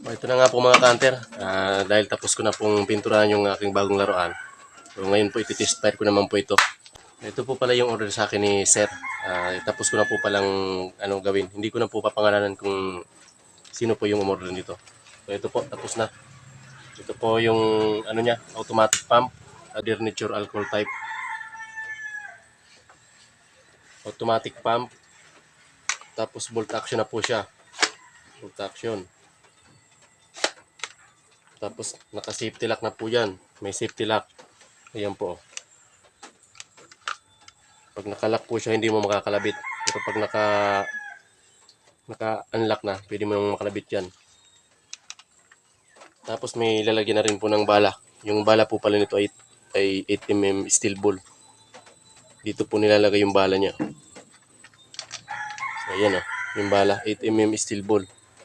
Ito na nga po mga kanter, dahil tapos ko na pong pinturahan yung aking bagong laruan. So ngayon po iti-test fire ko naman po ito. Ito po pala yung order sa akin ni Sir. Tapos ko na po palang gawin. Hindi ko na po papangalanan kung sino po yung umorder nito. So ito po, tapos na. Ito po yung niya, automatic pump, Derniture alcohol type. Automatic pump. Tapos bolt action na po siya. Bolt action. Tapos naka-safety lock na po yan. May safety lock. Ayan po. Pag naka-lock po siya, hindi mo makakalabit. Pero pag naka-unlock na, pwede mo nang makalabit yan. Tapos may lalagyan na rin po ng bala. Yung bala po pala nito ay 8mm steel ball. Dito po nilalagay yung bala niya. So ayan yung bala, 8mm steel ball.